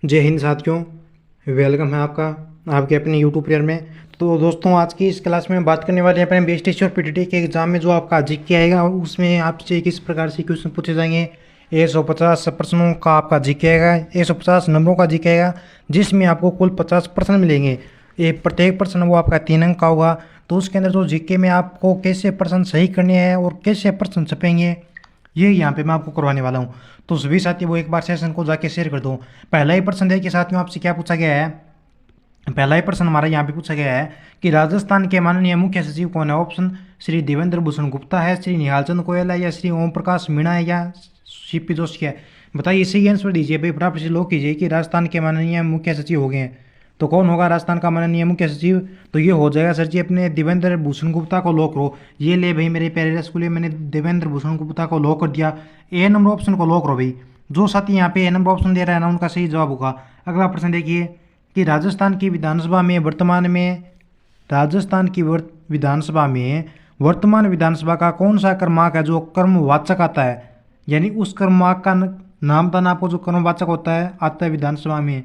जय हिंद साथियों। वेलकम है आपका आपके अपने यूट्यूब चैनल में। तो दोस्तों, आज की इस क्लास में बात करने वाले हैं अपने बीएसटीसी और पीटीटी के एग्जाम में जो आपका जीके आएगा उसमें आपसे किस प्रकार से क्वेश्चन पूछे जाएंगे। 150 प्रश्नों का आपका जीके आएगा, 150 नंबरों का जीके आएगा, जिसमें आपको कुल 50 प्रश्न मिलेंगे। ये प्रत्येक प्रश्न वो आपका 3 अंक का होगा। तो उसके अंदर जो जीके में आपको कैसे प्रश्न सही करने हैं और कैसे प्रश्न छपेंगे, ये यहाँ पे मैं आपको करवाने वाला हूँ। तो सभी साथी वो एक बार सेशन को जाके शेयर कर दो। पहला ही प्रश्न देखिए साथियों, आपसे क्या पूछा गया है। पहला ही प्रश्न हमारा यहाँ पे पूछा गया है कि राजस्थान के माननीय मुख्य सचिव कौन है। ऑप्शन श्री देवेंद्र भूषण गुप्ता है, श्री निहाल चंद गोयल है, या श्री ओम प्रकाश मीणा है, या सीपी जोशी है। बताइए, सही आंसर दीजिए भाई, फटाफट से लॉक कीजिए कि राजस्थान के माननीय मुख्य सचिव हो गए हैं। तो कौन होगा राजस्थान का माननीय मुख्य सचिव? तो ये हो जाएगा सर जी अपने देवेंद्र भूषण गुप्ता को लॉक करो। ये ले भाई मेरे प्यारे रसगुल्ले, मैंने देवेंद्र भूषण गुप्ता को लॉक कर दिया। ए नंबर ऑप्शन को लॉक करो भाई। जो साथी यहाँ पे ए नंबर ऑप्शन दे रहा है ना, उनका सही जवाब होगा। अगला प्रश्न देखिए कि राजस्थान की विधानसभा में वर्तमान विधानसभा का कौन सा क्रमांक है जो कर्मवाचक आता है। यानी उस क्रमांक का नाम था ना आपको, जो कर्मवाचक होता है आता है विधानसभा में।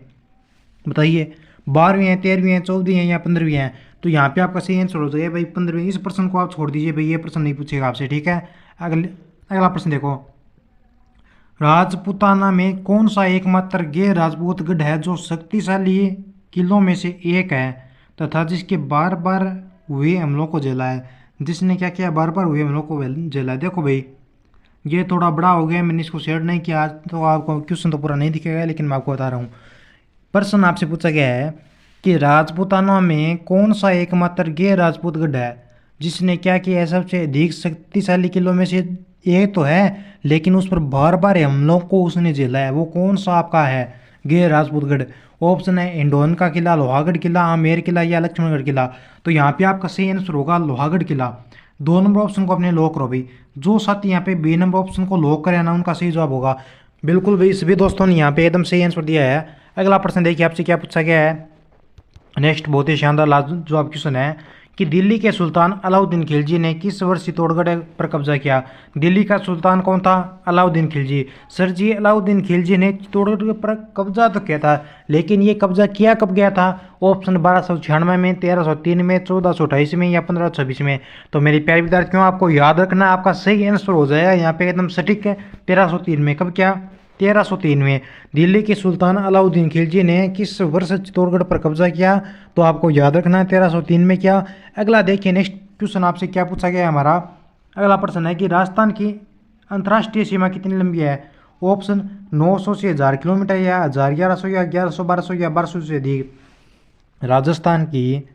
बताइए, 12वीं है, 13वीं है, 14वीं है, या 15वीं है। तो यहाँ पे आपका सही आंसर हो जाएगा भाई 15वीं। इस प्रश्न को आप छोड़ दीजिए भाई, ये प्रश्न नहीं पूछेगा आपसे, ठीक है। अगला प्रश्न देखो, राजपूताना में कौन सा एकमात्र गैर राजपूत गढ़ है जो शक्तिशाली किलों में से एक है तथा जिसके बार बार हुए हमलों को झेला है। जिसने क्या किया, बार बार हुए हमलों को झेला है। देखो भाई, ये थोड़ा बड़ा हो गया, मैंने इसको शेयर नहीं किया आज, तो आपको क्वेश्चन तो पूरा नहीं दिखेगा, लेकिन मैं आपको बता रहा हूँ। प्रश्न आपसे पूछा गया है कि राजपूताना में कौन सा एकमात्र गैर राजपूत गढ़ है जिसने क्या किया है, सबसे अधिक शक्तिशाली किलों में से एक तो है, लेकिन उस पर बार बार हमलों को उसने झेला है। वो कौन सा आपका है गैर राजपूत गढ़? ऑप्शन है हिंडौन का किला, लोहागढ़ किला, आमेर किला, या लक्ष्मणगढ़ किला। तो यहाँ पे आपका सही आंसर होगा लोहागढ़ किला। 2 नंबर ऑप्शन को अपने लॉक करो भाई। जो साथी यहाँ पे बी नंबर ऑप्शन को लॉक करे ना, उनका सही जवाब होगा। बिल्कुल भाई, सभी दोस्तों ने यहाँ पे एकदम सही आंसर दिया है। अगला प्रश्न देखिए, आपसे क्या पूछा गया है। नेक्स्ट बहुत ही शानदार लाजवाब क्वेश्चन है कि दिल्ली के सुल्तान अलाउद्दीन खिलजी ने किस वर्ष चित्तौड़गढ़ पर कब्जा किया। दिल्ली का सुल्तान कौन था? अलाउद्दीन खिलजी। सर जी, अलाउद्दीन खिलजी ने चित्तौड़गढ़ पर कब्जा तो किया था, लेकिन ये कब्जा किया कब गया था? ऑप्शन 1296 में, 1303 में, 1428 में, या 1526 में। तो मेरे प्यारे विद्यार्थियों, आपको याद रखना, आपका सही आंसर हो जाएगा यहाँ पे एकदम सटीक है 1303 में। कब क्या? 1303 में। दिल्ली के सुल्तान अलाउद्दीन खिलजी ने किस वर्ष चित्तौड़गढ़ पर कब्जा किया? तो आपको याद रखना है 1303 में क्या। अगला देखिए, नेक्स्ट क्वेश्चन आपसे क्या पूछा गया है हमारा। अगला प्रश्न है कि राजस्थान की अंतर्राष्ट्रीय सीमा कितनी लंबी है। ऑप्शन 900 से 1000 किलोमीटर, या 1100, या 1100, 1200, या 1200 से अधिक। राजस्थान की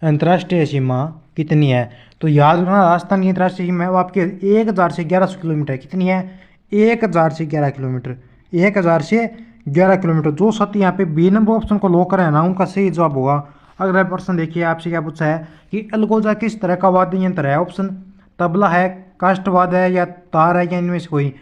अंतर्राष्ट्रीय सीमा कितनी है? तो याद रखना, राजस्थान की अंतर्राष्ट्रीय सीमा वो आपके 1000 से 1100 किलोमीटर कितनी है? 1000 से 11 किलोमीटर, 1000 से 11 किलोमीटर। जो साथी यहाँ पे बी नंबर ऑप्शन को लॉक करें ना, उनका सही जवाब होगा। अगला प्रश्न देखिए, आपसे क्या पूछा है कि अलगोजा किस तरह का वाद्य यंत्र है। ऑप्शन तबला है, काष्ठवाद है, या तार है, या इनमें से कोई।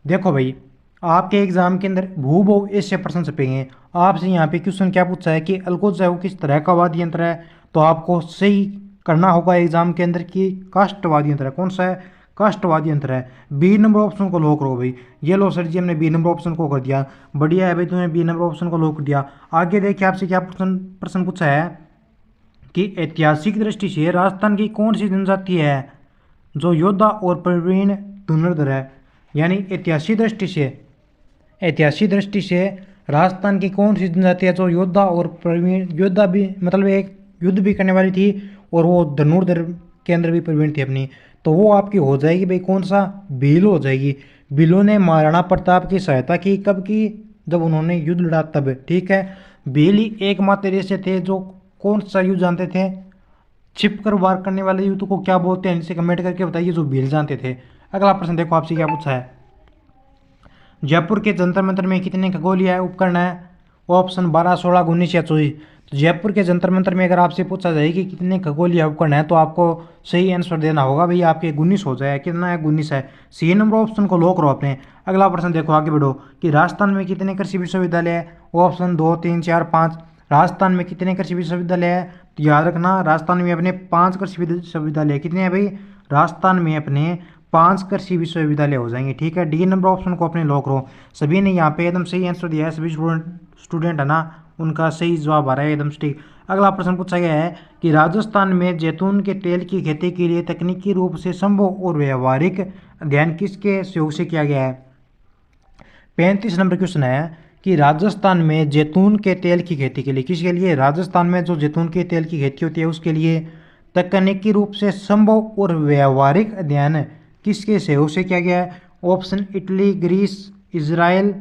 देखो भाई, आपके एग्जाम के अंदर भूभोग ऐसे प्रश्न छपेंगे। आपसे यहाँ पे क्वेश्चन क्या पूछा है कि अलगोजा वो किस तरह का वाद्य यंत्र है। तो आपको सही करना होगा एग्जाम के अंदर कि काष्ठवाद यंत्र है। कौन सा है? काष्ठवाद यंत्र है। बी नंबर ऑप्शन को लॉक करो भाई। ये लो सर जी, हमने बी नंबर ऑप्शन को कर दिया। बढ़िया है भाई, तुमने बी नंबर ऑप्शन को लॉक कर दिया। आगे देखिए, आपसे क्या प्रश्न पूछा है कि ऐतिहासिक दृष्टि से राजस्थान की कौन सी जनजाति है जो योद्धा और प्रवीण धनुर्धर है। यानी ऐतिहासिक दृष्टि से राजस्थान की कौन सी जनजाति है जो योद्धा और प्रवीण, योद्धा भी मतलब एक युद्ध भी करने वाली थी, और वो धनुर्धर के अंदर भी प्रवीण थी अपनी। तो वो आपकी हो जाएगी भाई कौन सा? भील हो जाएगी। भीलों ने महाराणा प्रताप की सहायता की, कब की? जब उन्होंने युद्ध लड़ा तब, ठीक है। भील ही एकमात्र ऐसे थे जो कौन सा युद्ध जानते थे? छिप कर वार करने वाले युद्ध को क्या बोलते हैं, इनसे कमेंट करके बताइए जो भील जानते थे। अगला प्रश्न देखो, आपसे क्या पूछा है। जयपुर के जंतर मंतर में कितने खगोलीय उपकरण है। ऑप्शन 12, 16, 19, या 24। तो जयपुर के जंतर मंतर में अगर आपसे पूछा जाए कि कितने खगोलीय उपकरण है, तो आपको सही आंसर देना होगा भाई, आपके 19 हो जाए। कितना है? 19 है। सी नंबर ऑप्शन को लॉक करो अपने। अगला प्रश्न देखो, आगे बढ़ो कि राजस्थान में कितने कृषि विश्वविद्यालय है। ऑप्शन 2, 3, 4, 5। राजस्थान में कितने कृषि विश्वविद्यालय है? तो याद रखना, राजस्थान में अपने 5 कृषि विश्वविद्यालय। कितने हैं भाई? राजस्थान में अपने 5 कृषि विश्वविद्यालय हो जाएंगे। ठीक है, डी नंबर ऑप्शन को अपने लॉक करो। सभी ने यहाँ पे एकदम सही आंसर दिया है, सभी स्टूडेंट है ना, उनका सही जवाब आ रहा है एकदम ठीक। अगला प्रश्न पूछा गया है कि राजस्थान में जैतून के तेल की खेती के लिए तकनीकी रूप से संभव और व्यवहारिक अध्ययन किसके सहयोग से किया गया है। 35 नंबर क्वेश्चन है कि राजस्थान में जैतून के तेल की खेती के लिए, किसके लिए, राजस्थान में जो जैतून के तेल की खेती होती है उसके लिए तकनीकी रूप से संभव और व्यवहारिक अध्ययन किसके सहयोग से किया गया है। ऑप्शन इटली, ग्रीस, इजराइल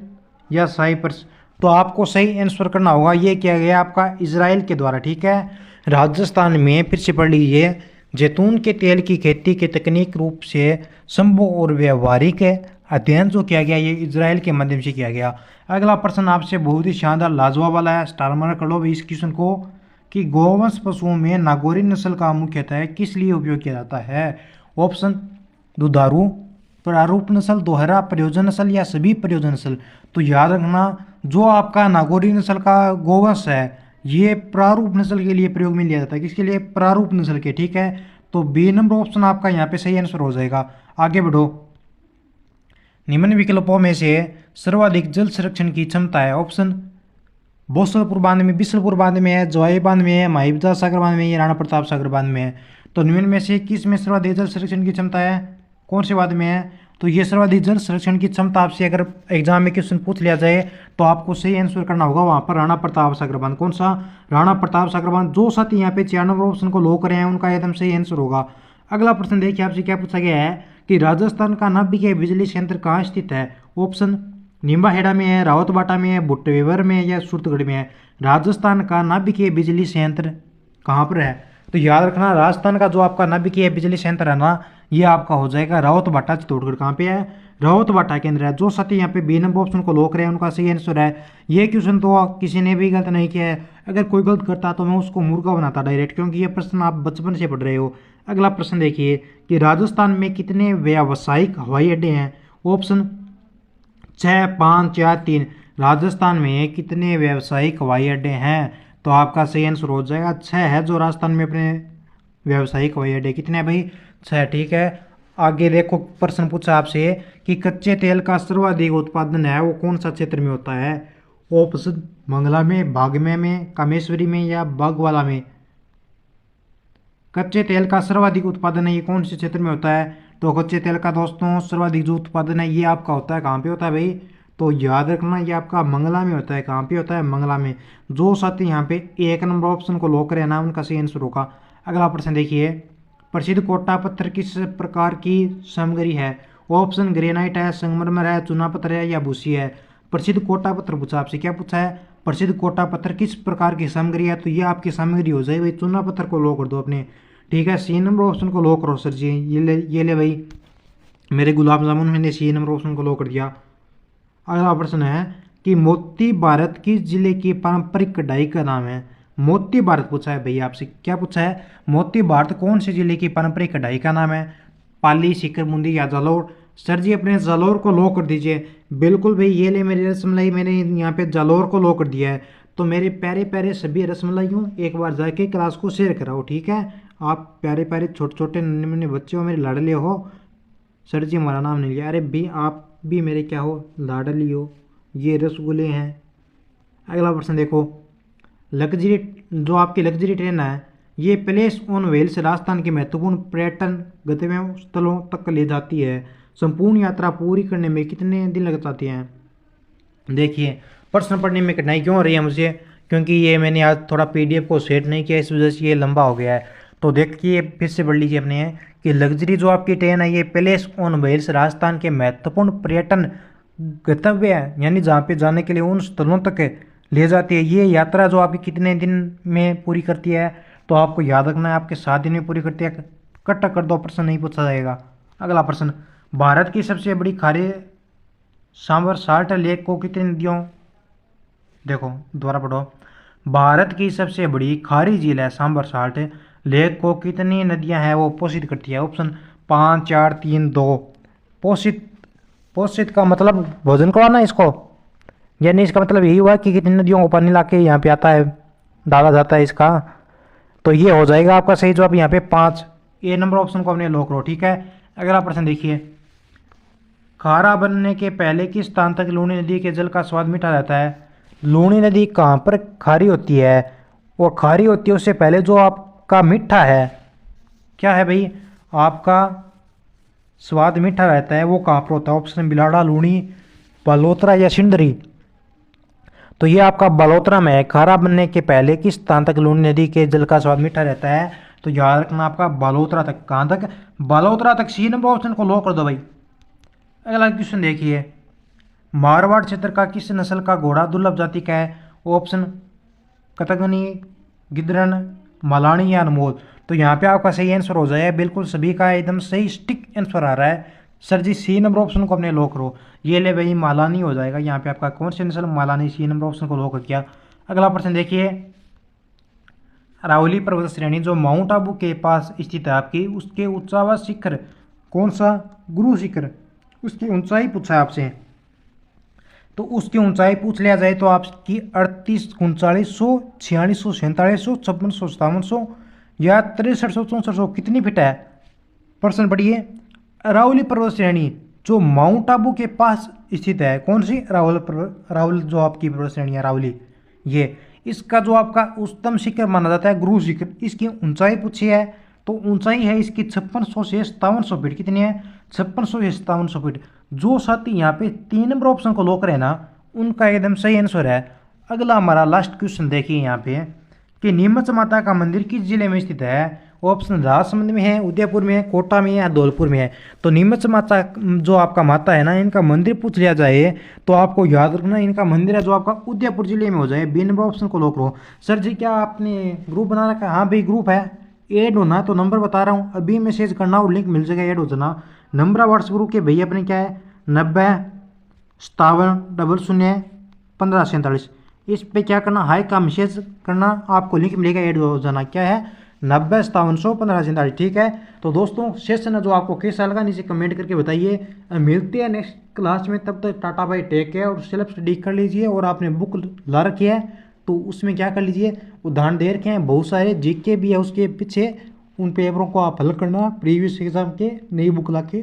या साइप्रस। तो आपको सही आंसर करना होगा, ये किया गया आपका इजराइल के द्वारा। ठीक है, राजस्थान में फिर से पढ़ लीजिए, जैतून के तेल की खेती के तकनीक रूप से संभव और व्यवहारिक अध्ययन जो किया गया ये इजराइल के माध्यम से किया गया। अगला प्रश्न आपसे बहुत ही शानदार लाजवाब वाला है, स्टार मार्क कर लो इस क्वेश्चन को कि गोवंश पशुओं में नागौरी नस्ल का मुख्यतः किस लिए उपयोग किया जाता है। ऑप्शन दुधारू, प्रारूप नस्ल, दोहरा प्रयोजन नस्ल या सभी प्रयोजन नस्ल। तो याद रखना, जो आपका नागौरी नस्ल का गोवंश है ये प्रारूप नस्ल के लिए प्रयोग में लिया जाता है। किसके लिए, प्रारूप नस्ल के। ठीक है, तो बी नंबर ऑप्शन आपका यहाँ पे सही आंसर हो जाएगा। आगे बढ़ो, निम्न विकल्पों में से सर्वाधिक जल संरक्षण की क्षमता है। ऑप्शन बोसलपुर बांध में, बिसलपुर बांध में है, जवाई बांध में है, माहिबजा सागर बांध में है, राणा प्रताप सागर बांध में है। तो निम्न में से किस में सर्वाधिक जल संरक्षण की क्षमता है, कौन से बांध में है। तो ये सर्वाधिक जल संरक्षण की क्षमता आपसे अगर एग्जाम में क्वेश्चन पूछ लिया जाए तो आपको सही आंसर करना होगा वहां पर राणा प्रताप सागर बांध। कौन सा, राणा प्रताप सागर बांध। जो साथी यहाँ पे 4 नंबर ऑप्शन को लो करे हैं उनका एकदम सही आंसर होगा। अगला प्रश्न देखिए, आपसे क्या पूछा गया है कि राजस्थान का नाभिकीय बिजली संयंत्र कहाँ स्थित है। ऑप्शन निम्बाहेड़ा में है, रावतबाटा में है, बुट्टेवर में या सूरतगढ़ में है। राजस्थान का नाभिकीय बिजली संयंत्र कहाँ पर है। तो याद रखना, राजस्थान का जो आपका नाभिकीय बिजली संयंत्र है ना ये आपका हो जाएगा रावतबाटा चित्तौड़गढ़। कहाँ पे है, रावतबाटा के अंदर है। जो साथी यहाँ पे बी नंबर ऑप्शन को लोक रहे हैं उनका सही आंसर है। ये क्वेश्चन तो किसी ने भी गलत नहीं किया है, अगर कोई गलत करता तो मैं उसको मूर्खा बनाता डायरेक्ट, क्योंकि ये प्रश्न आप बचपन से पढ़ रहे हो। अगला प्रश्न देखिए कि राजस्थान में कितने व्यावसायिक हवाई अड्डे हैं। ऑप्शन 6, 5 या 3। राजस्थान में कितने व्यावसायिक हवाई अड्डे हैं। तो आपका सही आंसर हो जाएगा 6 है जो राजस्थान में अपने व्यावसायिक हवाई अड्डे। कितने हैं भाई, 6। ठीक है, आगे देखो प्रश्न पूछा आपसे कि कच्चे तेल का सर्वाधिक उत्पादन है वो कौन सा क्षेत्र में होता है। ऑप्शन मंगला में, बागमे में, कामेश्वरी में या बागवाला में। कच्चे तेल का सर्वाधिक उत्पादन है ये कौन से क्षेत्र में होता है। तो कच्चे तेल का दोस्तों सर्वाधिक जो उत्पादन है ये आपका होता है, कहाँ पे होता है भाई। तो याद रखना ये आपका मंगला में होता है। कहाँ पे होता है, मंगला में। जो साथी यहाँ पे 1 नंबर ऑप्शन को लॉक करें ना उनका सही आंसर होगा। अगला प्रश्न देखिए, प्रसिद्ध कोटा पत्थर किस प्रकार की सामग्री है। ऑप्शन ग्रेनाइट है, संगमरमर है, चूना पत्थर है या भूसी है। प्रसिद्ध कोटा पत्थर पूछा आपसे, क्या पूछा है, प्रसिद्ध कोटा पत्थर किस प्रकार की सामग्री है। तो ये आपकी सामग्री हो जाए भाई, चूना पत्थर को लो कर दो अपने। ठीक है, सी नंबर ऑप्शन को लो करो सर जी। ये ले भाई मेरे गुलाब जामुन, मैंने सी नंबर ऑप्शन को लो कर दिया। अगला प्रश्न है कि मोती भारत किस जिले की पारंपरिक कढ़ाई का नाम है। मोती भारत पूछा है भैया आपसे, क्या पूछा है, मोती भारत कौन से जिले की पारंपरिक कढ़ाई का नाम है। पाली, सीकर, बूंदी या जालौर। सर जी अपने जालौर को लो कर दीजिए। बिल्कुल भाई, ये ले मेरी रसमलाई, मैंने यहाँ पे जालौर को लो कर दिया है। तो मेरे प्यारे प्यारे सभी रसमलाइयों एक बार जाके क्लास को शेयर कराओ। ठीक है, आप प्यारे प्यारे छोटे छोटे नन्हे मुन्ने बच्चे हो, मेरे लाडले हो। सर जी हमारा नाम नहीं लिया, अरे भी आप भी मेरे क्या हो, लाडली हो। ये रसगुल्ले हैं। अगला प्रश्न देखो, लग्जरी जो आपकी लग्जरी ट्रेन है ये प्लेस ऑन व्हील्स राजस्थान के महत्वपूर्ण पर्यटन गंतव्य स्थलों तक ले जाती है। संपूर्ण यात्रा पूरी करने में कितने दिन लग जाते हैं। देखिए प्रश्न पढ़ने में कठिनाई क्यों हो रही है मुझे, क्योंकि ये मैंने आज थोड़ा पीडीएफ को सेट नहीं किया, इस वजह से ये लंबा हो गया है। तो देखिए फिर से पढ़ लीजिए अपने कि लग्जरी जो आपकी ट्रेन है ये प्लेस ऑन व्हील्स राजस्थान के महत्वपूर्ण पर्यटन गंतव्य है, यानी जहाँ पे जाने के लिए उन स्थलों तक ले जाती है। ये यात्रा जो आपकी कितने दिन में पूरी करती है। तो आपको याद रखना है आपके 7 दिन में पूरी करती है। कट कर दो, प्रश्न नहीं पूछा जाएगा। अगला प्रश्न, भारत की सबसे बड़ी खाड़ी सांबर साल्ट लेक को कितनी नदियों, देखो दोबारा पढ़ो, भारत की सबसे बड़ी खारी झील है सांबर साल्ट लेक को कितनी नदियां हैं वो पोषित करती है। ऑप्शन 5, 4, 3, 2। पोषित, पोषित का मतलब भोजन करवाना इसको, यानी इसका मतलब यही हुआ कि कितनी नदियों को पानी ला के यहाँ पे आता है, डाला जाता है इसका। तो ये हो जाएगा आपका सही जवाब यहाँ पे 5। ए नंबर ऑप्शन को हमने लॉक करो। ठीक है, अगला प्रश्न देखिए, खारा बनने के पहले किस स्थान तक लूनी नदी के जल का स्वाद मीठा रहता है? लूनी नदी कहाँ पर खारी होती है? वो खारी होती है उससे पहले जो आपका मीठा है, क्या है भाई, आपका स्वाद मीठा रहता है, वो कहाँ पर होता है? ऑप्शन बिलाड़ा, लूनी, बालोतरा या सिंदरी। तो ये आपका बालोतरा में है। खारा बनने के पहले किस स्थान तक लूनी नदी के जल का स्वाद मीठा रहता है? तो याद रखना आपका बालोतरा तक। कहाँ तक? बालोतरा तक। सी नंबर ऑप्शन को लॉक कर दो भाई। अगला क्वेश्चन देखिए, मारवाड़ क्षेत्र का किस नस्ल का घोड़ा दुर्लभ जाति का है? ऑप्शन कतगनी, गिदरन, मलानी या अनमोल। तो यहाँ पे आपका सही आंसर हो जाएगा, बिल्कुल सभी का एकदम सही स्टिक आंसर आ रहा है। सर जी सी नंबर ऑप्शन को अपने लॉक करो। ये ले भाई मालानी हो जाएगा। यहाँ पे आपका कौन सी नस्ल? मालानी। सी नंबर ऑप्शन को लॉक किया। अगला प्रश्न देखिए, अरावली पर्वत श्रेणी जो माउंट आबू के पास स्थित है आपकी, उसके ऊंचावा शिखर कौन सा? गुरु शिखर। उसकी ऊंचाई पूछा है आपसे, तो उसकी ऊंचाई पूछ लिया जाए तो आपकी 38, 3900, 4600, 4700, 5600, 5700 या 6300, 6400 कितनी फिट है? प्रश्न पढ़िए। अरावली पर्वत श्रेणी जो माउंट आबू के पास स्थित है, कौन सी? अरावली जो आपकी पर्वत श्रेणी है अरावली, ये इसका जो आपका उच्चतम शिखर माना जाता है गुरु शिखर। इसकी ऊंचाई पूछी है, तो ऊंचाई है इसकी 5600 से 5700 फीट। कितनी है? 5600 से 5700 फीट। जो साथी यहाँ पे 3 नंबर ऑप्शन को लॉक करें ना, उनका एकदम सही आंसर है। अगला हमारा लास्ट क्वेश्चन देखिए यहाँ पे कि नीमच माता का मंदिर किस जिले में स्थित है? ऑप्शन राजसमंद में है, उदयपुर में है, कोटा में है या धौलपुर में है। तो नीमच माता जो आपका माता है ना, इनका मंदिर पूछ लिया जाए तो आपको याद रखना इनका मंदिर है जो आपका उदयपुर जिले में हो जाए। बी नंबर ऑप्शन को लॉक करो। सर जी क्या आपने ग्रुप बना रखा है? हाँ भाई ग्रुप है। ऐड होना तो नंबर बता रहा हूँ, अभी मैसेज करना और लिंक मिल जाएगा, ऐड हो जाना। नंबर व्हाट्सएप ग्रुप के भैया अपने क्या है? 90 57 00 1547। इस पे क्या करना? हाई का मैसेज करना, आपको लिंक मिलेगा, ऐड हो जाना। क्या है? 90 57 1547। ठीक है। तो दोस्तों सेशन है जो आपको कैसा लगा नीचे कमेंट करके बताइए। मिलते हैं नेक्स्ट क्लास में, तब तक टाटा बाय टेक केयर। और सेल्फ स्टडी कर लीजिए, और आपने बुक ला रखी है तो उसमें क्या कर लीजिए, उदाहरण दे रखे हैं बहुत सारे, जीके भी है उसके पीछे, उन पेपरों को आप हल करना प्रीवियस एग्जाम के, नई बुक ला के।